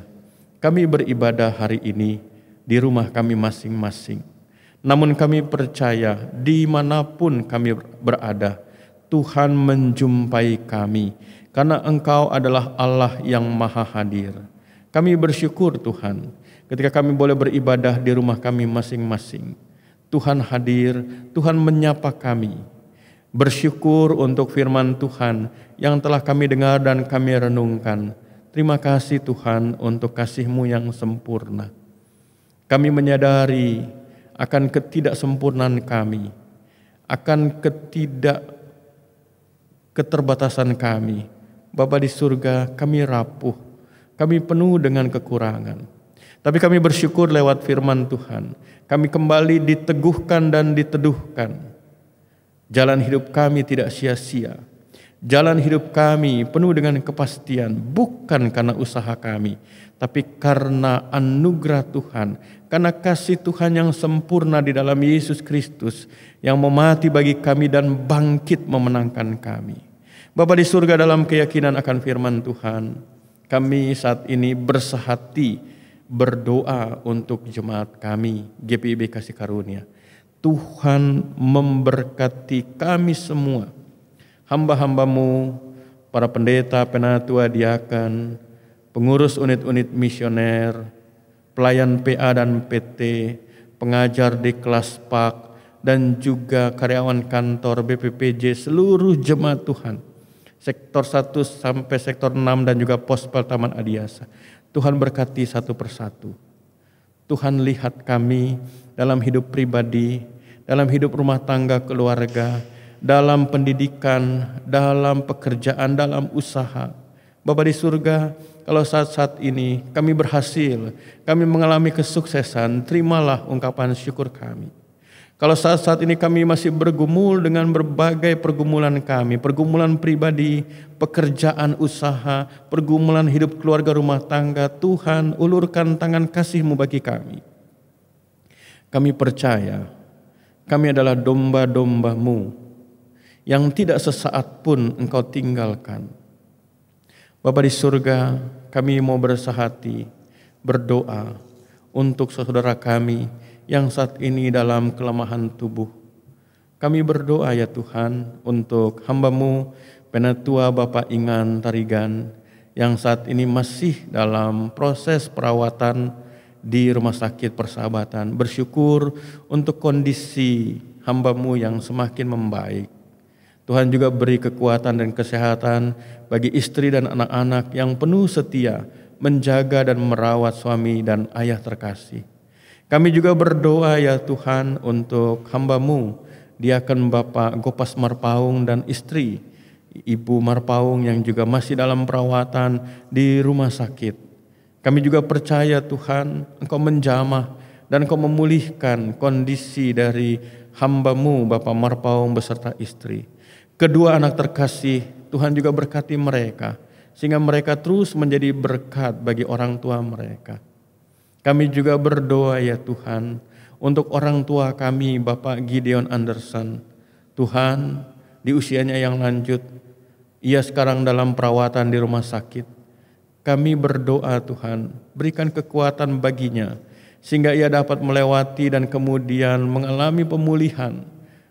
Kami beribadah hari ini di rumah kami masing-masing. Namun kami percaya dimanapun kami berada, Tuhan menjumpai kami. Karena Engkau adalah Allah yang maha hadir. Kami bersyukur Tuhan, ketika kami boleh beribadah di rumah kami masing-masing. Tuhan hadir, Tuhan menyapa kami. Bersyukur untuk firman Tuhan yang telah kami dengar dan kami renungkan. Terima kasih Tuhan untuk kasih-Mu yang sempurna. Kami menyadari akan ketidaksempurnaan kami, akan keterbatasan kami. Bapa di surga, kami rapuh, kami penuh dengan kekurangan. Tapi kami bersyukur lewat firman Tuhan, kami kembali diteguhkan dan diteduhkan. Jalan hidup kami tidak sia-sia. Jalan hidup kami penuh dengan kepastian, bukan karena usaha kami, tapi karena anugerah Tuhan, karena kasih Tuhan yang sempurna di dalam Yesus Kristus, yang memati bagi kami dan bangkit memenangkan kami. Bapa di surga, dalam keyakinan akan firman Tuhan, kami saat ini bersehati berdoa untuk jemaat kami, GPIB Kasih Karunia. Tuhan memberkati kami semua, hamba-hambamu, para pendeta, penatua, diakan, pengurus unit-unit misioner, pelayan PA dan PT, pengajar di kelas PAK, dan juga karyawan kantor BPPJ, seluruh jemaat Tuhan, sektor 1 sampai sektor 6 dan juga Pospel Taman Adiasa. Tuhan berkati satu persatu. Tuhan lihat kami dalam hidup pribadi, dalam hidup rumah tangga keluarga, dalam pendidikan, dalam pekerjaan, dalam usaha. Bapa di surga, kalau saat-saat ini kami berhasil, kami mengalami kesuksesan, terimalah ungkapan syukur kami. Kalau saat-saat ini kami masih bergumul dengan berbagai pergumulan kami, pergumulan pribadi, pekerjaan, usaha, pergumulan hidup keluarga rumah tangga, Tuhan ulurkan tangan kasih-Mu bagi kami. Kami percaya kami adalah domba-domba-Mu yang tidak sesaat pun Engkau tinggalkan. Bapa di surga, kami mau bersehati, berdoa untuk saudara kami yang saat ini dalam kelemahan tubuh. Kami berdoa ya Tuhan untuk hamba-Mu, Penatua Bapak Ingan Tarigan, yang saat ini masih dalam proses perawatan di Rumah Sakit Persahabatan. Bersyukur untuk kondisi hamba-Mu yang semakin membaik. Tuhan juga beri kekuatan dan kesehatan bagi istri dan anak-anak yang penuh setia menjaga dan merawat suami dan ayah terkasih. Kami juga berdoa ya Tuhan untuk hamba-Mu, Diaken Bapak Gopas Marpaung dan istri Ibu Marpaung yang juga masih dalam perawatan di rumah sakit. Kami juga percaya Tuhan, Engkau menjamah dan Engkau memulihkan kondisi dari hamba-Mu Bapak Marpaung beserta istri. Kedua anak terkasih, Tuhan juga berkati mereka, sehingga mereka terus menjadi berkat bagi orang tua mereka. Kami juga berdoa ya Tuhan, untuk orang tua kami Bapak Gideon Anderson. Tuhan, di usianya yang lanjut, ia sekarang dalam perawatan di rumah sakit. Kami berdoa Tuhan, berikan kekuatan baginya, sehingga ia dapat melewati dan kemudian mengalami pemulihan,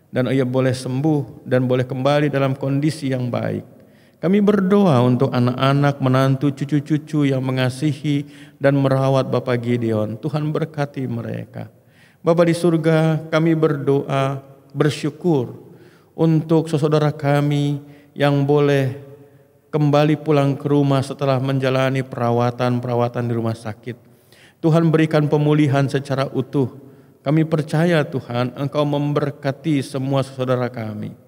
dan ia boleh sembuh dan boleh kembali dalam kondisi yang baik. Kami berdoa untuk anak-anak, menantu, cucu-cucu yang mengasihi dan merawat Bapak Gideon. Tuhan berkati mereka. Bapa di surga, kami berdoa, bersyukur untuk saudara kami yang boleh kembali pulang ke rumah setelah menjalani perawatan di rumah sakit. Tuhan berikan pemulihan secara utuh. Kami percaya Tuhan, Engkau memberkati semua saudara kami.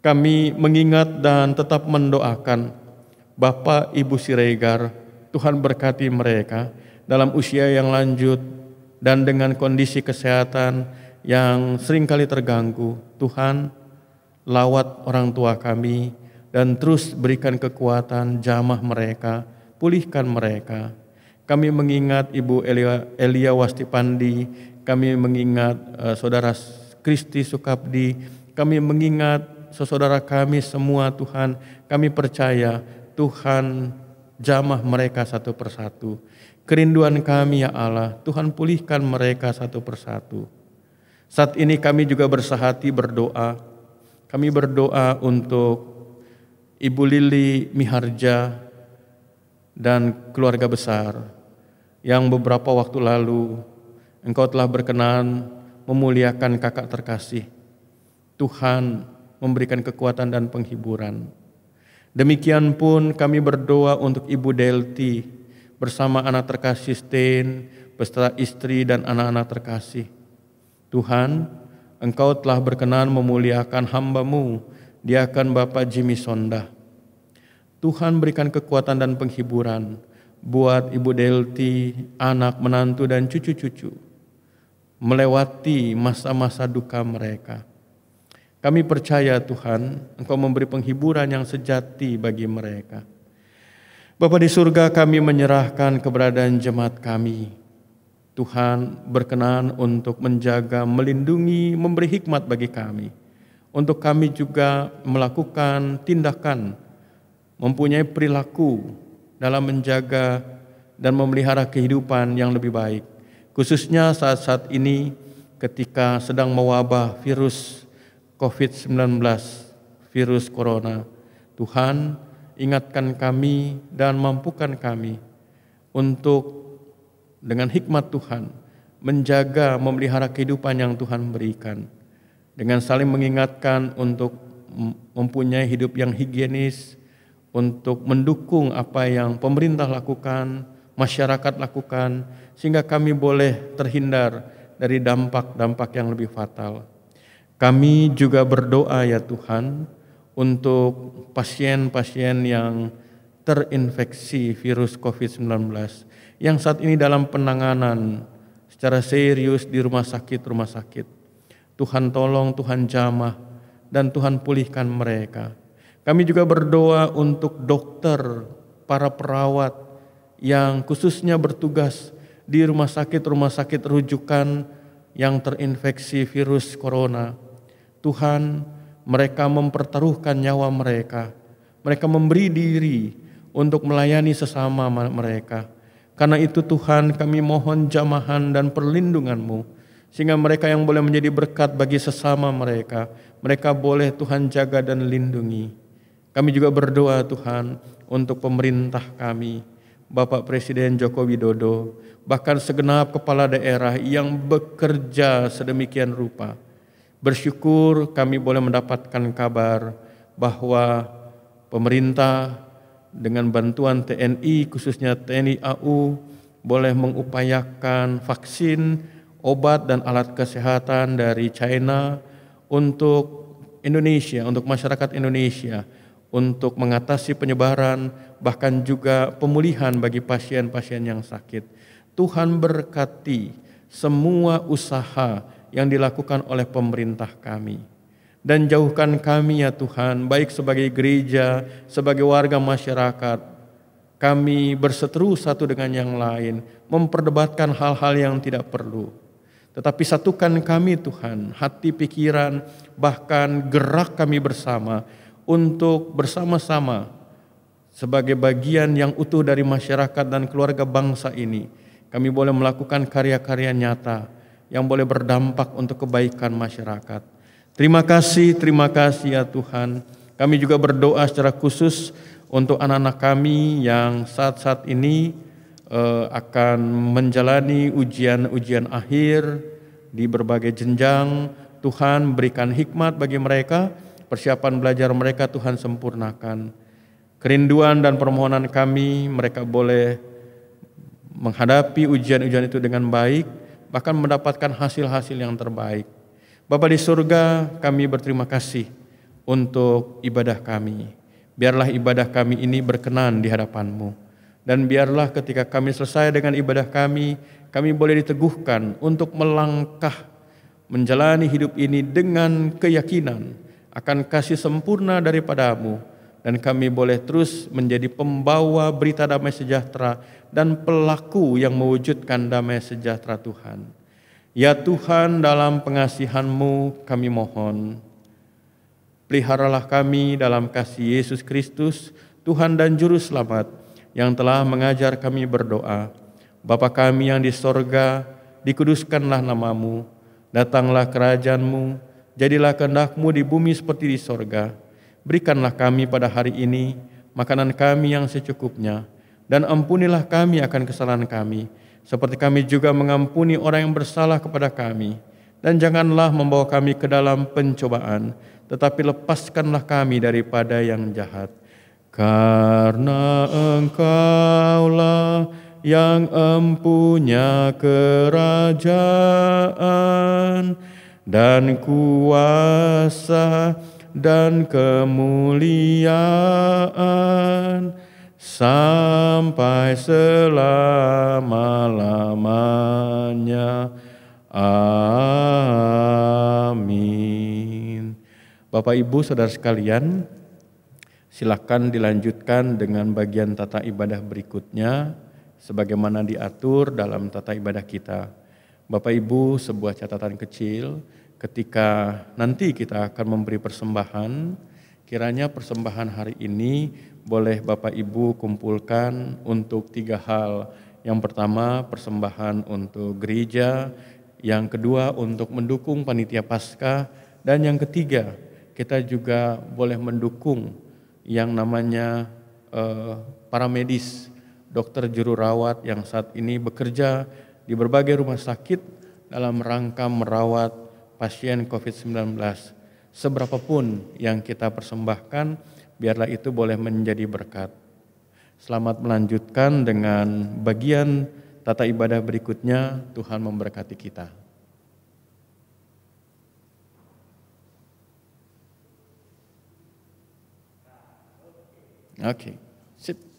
Kami mengingat dan tetap mendoakan Bapak Ibu Siregar, Tuhan berkati mereka dalam usia yang lanjut dan dengan kondisi kesehatan yang seringkali terganggu. Tuhan, lawat orang tua kami dan terus berikan kekuatan, jamah mereka, pulihkan mereka. Kami mengingat Ibu Elia Wastipandi, kami mengingat Saudara Kristi Sukabdi, kami mengingat saudara kami semua Tuhan. Kami percaya Tuhan jamah mereka satu persatu. Kerinduan kami ya Allah, Tuhan pulihkan mereka satu persatu. Saat ini kami juga bersehati berdoa. Kami berdoa untuk Ibu Lili Miharja dan keluarga besar yang beberapa waktu lalu Engkau telah berkenan memuliakan kakak terkasih. Tuhan memberikan kekuatan dan penghiburan. Demikian pun kami berdoa untuk Ibu Delti bersama anak terkasih Stein, beserta istri dan anak-anak terkasih. Tuhan, Engkau telah berkenan memuliakan hamba-Mu, Diaken Bapak Jimmy Sonda. Tuhan berikan kekuatan dan penghiburan buat Ibu Delti, anak, menantu dan cucu-cucu, melewati masa-masa duka mereka. Kami percaya Tuhan, Engkau memberi penghiburan yang sejati bagi mereka. Bapa di surga, kami menyerahkan keberadaan jemaat kami. Tuhan berkenan untuk menjaga, melindungi, memberi hikmat bagi kami. untuk kami juga melakukan tindakan, mempunyai perilaku dalam menjaga dan memelihara kehidupan yang lebih baik. Khususnya saat-saat ini ketika sedang mewabah virus COVID-19, virus corona. Tuhan, ingatkan kami dan mampukan kami untuk dengan hikmat Tuhan menjaga, memelihara kehidupan yang Tuhan berikan. Dengan saling mengingatkan untuk mempunyai hidup yang higienis, untuk mendukung apa yang pemerintah lakukan, masyarakat lakukan, sehingga kami boleh terhindar dari dampak-dampak yang lebih fatal. Kami juga berdoa ya Tuhan untuk pasien-pasien yang terinfeksi virus COVID-19 yang saat ini dalam penanganan secara serius di rumah sakit. Tuhan tolong, Tuhan jamah, dan Tuhan pulihkan mereka. Kami juga berdoa untuk dokter, para perawat yang khususnya bertugas di rumah sakit rujukan yang terinfeksi virus corona. Tuhan, mereka mempertaruhkan nyawa mereka. Mereka memberi diri untuk melayani sesama mereka. Karena itu Tuhan, kami mohon jamahan dan perlindungan-Mu, sehingga mereka yang boleh menjadi berkat bagi sesama mereka, mereka boleh Tuhan jaga dan lindungi. Kami juga berdoa Tuhan untuk pemerintah kami, Bapak Presiden Joko Widodo, bahkan segenap kepala daerah yang bekerja sedemikian rupa. Bersyukur kami boleh mendapatkan kabar bahwa pemerintah dengan bantuan TNI, khususnya TNI AU, boleh mengupayakan vaksin, obat dan alat kesehatan dari China untuk Indonesia, untuk masyarakat Indonesia, untuk mengatasi penyebaran, bahkan juga pemulihan bagi pasien-pasien yang sakit. Tuhan berkati semua usaha yang dilakukan oleh pemerintah kami. Dan jauhkan kami ya Tuhan, baik sebagai gereja, sebagai warga masyarakat, kami berseteru satu dengan yang lain, memperdebatkan hal-hal yang tidak perlu. Tetapi satukan kami Tuhan, hati, pikiran, bahkan gerak kami bersama, untuk bersama-sama sebagai bagian yang utuh dari masyarakat dan keluarga bangsa ini, kami boleh melakukan karya-karya nyata yang boleh berdampak untuk kebaikan masyarakat. Terima kasih ya Tuhan. Kami juga berdoa secara khusus untuk anak-anak kami yang saat-saat ini akan menjalani ujian-ujian akhir di berbagai jenjang. Tuhan berikan hikmat bagi mereka. Persiapan belajar mereka Tuhan sempurnakan. Kerinduan dan permohonan kami, mereka boleh menghadapi ujian-ujian itu dengan baik, bahkan mendapatkan hasil-hasil yang terbaik. Bapa di surga, kami berterima kasih untuk ibadah kami. Biarlah ibadah kami ini berkenan di hadapan-Mu. Dan biarlah ketika kami selesai dengan ibadah kami boleh diteguhkan untuk melangkah menjalani hidup ini dengan keyakinan akan kasih sempurna daripada-Mu, dan kami boleh terus menjadi pembawa berita damai sejahtera dan pelaku yang mewujudkan damai sejahtera Tuhan. Ya Tuhan, dalam pengasihan-Mu kami mohon, peliharalah kami dalam kasih Yesus Kristus, Tuhan dan Juru Selamat, yang telah mengajar kami berdoa. Bapa kami yang di sorga, dikuduskanlah nama-Mu, datanglah kerajaan-Mu, jadilah kehendak-Mu di bumi seperti di sorga. Berikanlah kami pada hari ini makanan kami yang secukupnya, dan ampunilah kami akan kesalahan kami, seperti kami juga mengampuni orang yang bersalah kepada kami. Dan janganlah membawa kami ke dalam pencobaan, tetapi lepaskanlah kami daripada yang jahat. Karena Engkaulah yang empunya kerajaan dan kuasa dan kemuliaan sampai selama-lamanya. Amin. Bapak Ibu Saudara sekalian, silakan dilanjutkan dengan bagian tata ibadah berikutnya sebagaimana diatur dalam tata ibadah kita. Bapak Ibu, sebuah catatan kecil, ketika nanti kita akan memberi persembahan, kiranya persembahan hari ini boleh Bapak Ibu kumpulkan untuk 3 hal. Yang pertama persembahan untuk gereja, yang kedua untuk mendukung panitia Paskah, dan yang ketiga kita juga boleh mendukung yang namanya para medis, dokter juru rawat yang saat ini bekerja di berbagai rumah sakit dalam rangka merawat pasien COVID-19. Seberapapun yang kita persembahkan, biarlah itu boleh menjadi berkat. Selamat melanjutkan dengan bagian tata ibadah berikutnya. Tuhan memberkati kita. Oke, sip.